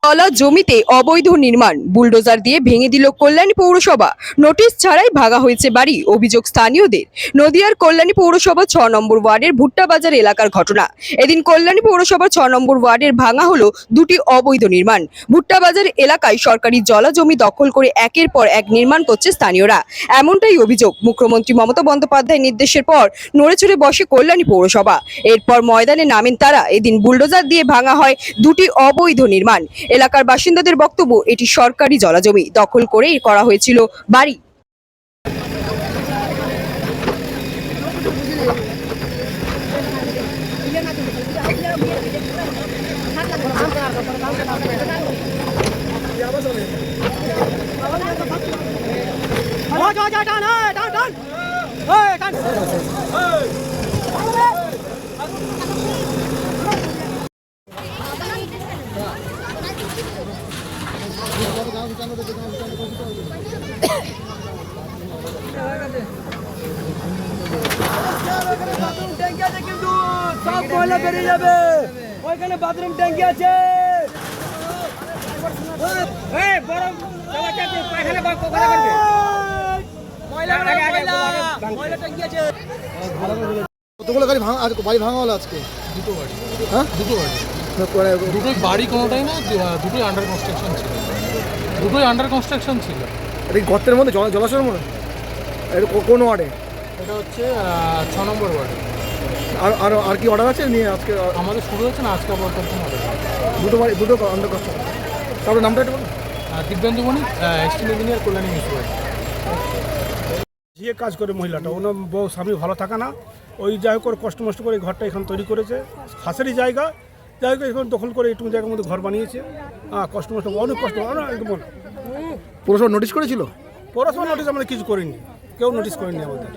তলা জমিতে অবৈধ নির্মাণ বুলডোজার দিয়ে ভেঙে দিল কল্যাণী পৌরসভা। নোটিশ ছাড়াই ভাঙা হয়েছে বাড়ি, অভিযোগ স্থানীয়দের। নদিয়ার কল্যাণী পৌরসভা ৬ নম্বর ওয়ার্ডের ভুট্টা বাজার এলাকার ঘটনা। এদিন কল্যাণী পৌরসভা ৬ নম্বর ওয়ার্ডের ভাঙা হলো দুটি অবৈধ নির্মাণ। ভুট্টা বাজার এলাকায় সরকারি জলা জমি দখল করে একের পর এক নির্মাণ করছে স্থানীয়রা, এমনটাই অভিযোগ। মুখ্যমন্ত্রী মমতা বন্দ্যোপাধ্যায়ের নির্দেশের পর নড়েচড়ে বসে কল্যাণী পৌরসভা। এরপর ময়দানে নামেন তারা। এদিন বুলডোজার দিয়ে ভাঙা হয় দুটি অবৈধ নির্মাণ। এলাকার বাসিন্দাদের বক্তব্য, এটি সরকারি জলাজমি দখল করেই করা হয়েছিল বাড়ি। কিন্তু সব ময়লা বেরিয়ে যাবে, ওইখানে বাথরুম ট্যাঙ্কি আছে। কতগুলো গাড়ি ভাঙা, বাড়ি ভাঙা হলো আজকে? দুটো বাড়ি। হ্যাঁ, দুটো বাড়ি। দুটোই বাড়ি কোনোটাই না, দুটোই আন্ডার কনস্ট্রাকশন ছিল। দুটোই আন্ডার কনস্ট্রাকশন ছিল। এটা গর্তের মধ্যে, জলাশয়ের মধ্যে? এটা কোন ওয়ার্ডে? এটা হচ্ছে ৬ নম্বর ওয়ার্ডে। আর কি অর্ডার আছে নিয়ে আজকে? আমাদের শুরু হচ্ছে না, আজকে আবার দুটো বাড়ি, দুটো আন্ডার কনস্ট্রাকশন। তারপরে নামটা একটু বলুন। দিব্যেন্দু মণি, এক্সটেন্ড ইঞ্জিনিয়ার, কল্যাণী মিউনিসিপ্যালিটি। যে কাজ করে মহিলাটা, ওনার বউ স্বামী ভালো থাকে না, ওই যাই হোক করে কষ্ট মষ্ট করে এই ঘরটা এখানে তৈরি করেছে। খাসেরই জায়গা, যাই হোক এখন দখল করে একটু জায়গার মধ্যে ঘর বানিয়েছে। কষ্ট মষ্ট, অনেক কষ্ট, একদম। পৌরসভা নোটিশ করেছিল? পৌরসভা নোটিশ আমরা কিছু করিনি, কেউ নোটিশ করেনি আমাদের।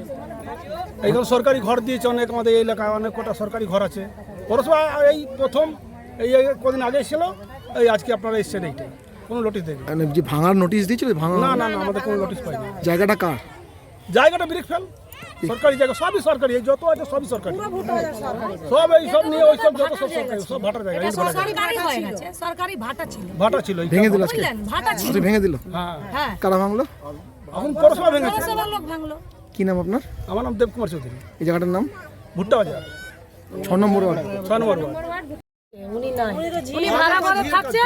এইখানে সরকারি ঘর দিয়েছে অনেক, আমাদের এই এলাকায় অনেক কটা সরকারি ঘর আছে। পৌরসভা এই প্রথম, এই কদিন আগে এসেছিল, এই আজকে আপনারা এসছেন, এইটাই কোনো নোটিশ দেয়নি। যে ভাঙার নোটিশ দিয়েছিল? ভাঙা না না না, আমাদের কোনো নোটিশ পাইনি। জায়গাটা কার? জায়গাটা ব্রিক ফেল, সরকারি জায়গা, সবই সরকারি, এই যত আছে সবই সরকারি, সব এই সব নিয়ে ওই সব যত সব সরকারি, সব ভাটার জায়গা। ভাটা ছিল, ভেঙে দিল আজকে? ভেঙে দিল? হ্যাঁ। কারা ভাঙলো? এখন পৌরসভা ভেঙেছে। কি নাম আপনার? আমার নাম দেবকুমার চৌধুরী। এই জায়গাটার নাম? ভুট্টা বাজার, ৬ নম্বর ওয়ার্ড। ৬ নম্বর ওয়ার্ড। উনি ভাড়া ঘরে থাকছে,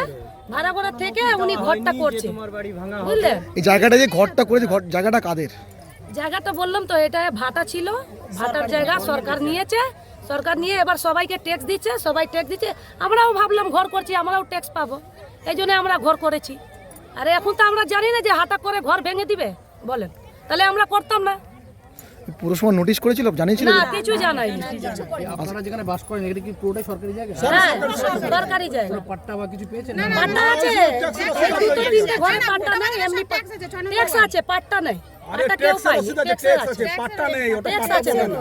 ভাড়া ঘরে থেকে উনি ঘরটা করছে, বুঝলেন? এই জায়গাটা যে ঘরটা করেছে, জায়গাটা কাদের? জায়গাটা বললাম তো, এটা ভাটা ছিল, ভাটার জায়গা সরকার নিয়েছে। সরকার নিয়ে এবার সবাইকে ট্যাক্স দিচ্ছে, সবাই ট্যাক্স দিচ্ছে। আমরাও ভাবলাম ঘর করছি, আমরাও ট্যাক্স পাবো, এই জন্য আমরা ঘর করেছি। আরে এখন তো আমরা জানি না যে হাটা করে ঘর ভেঙে দিবে, বলেন, তাহলে আমরা করতাম না। পুরসভা নোটিশ করেছিল, জানিয়েছিল? না, কিছু জানাইনি। আপনারা যেখানে বাস করেন, এটা কি পুরোটাই সরকারি জায়গা? হ্যাঁ, সরকারি জায়গা। পাট্টা বা কিছু পেয়েছেন? পাট্টা আছে, এই দুটো তিনটে ঘরে পাট্টা নাই, এমনি ট্যাক্স আছে, পাট্টা নাই। পাট্টা কেউ পায়নি, ট্যাক্স আছে, পাট্টা নেই, ওটা ট্যাক্স পাট্টা আছে। বলে না।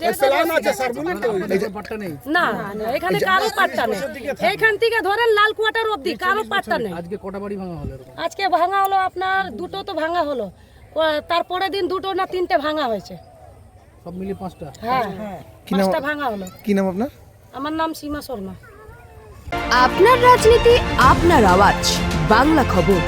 এই চালান আছে স্যার, বলুন তো। পাট্টা নেই না, এখানে কারো পাট্টা নেই। এইখান থেকে ধরেন লাল কোয়ার্টার অবধি কারো পাট্টা নেই। আজকে কটা বাড়ি ভাঙা হলো? আজকে ভাঙা হলো আপনার দুটো, তো ভাঙা হলো, তারপরে দিন দুটো না তিনটে ভাঙা হয়েছে। সব মিলিয়ে 5টা? হ্যাঁ, কি নাম? 5টা ভাঙা হলো। কি নাম আপনার? আমার নাম সীমা শর্মা। আপনার রাজনীতি, আপনার আওয়াজ, বাংলা খবর।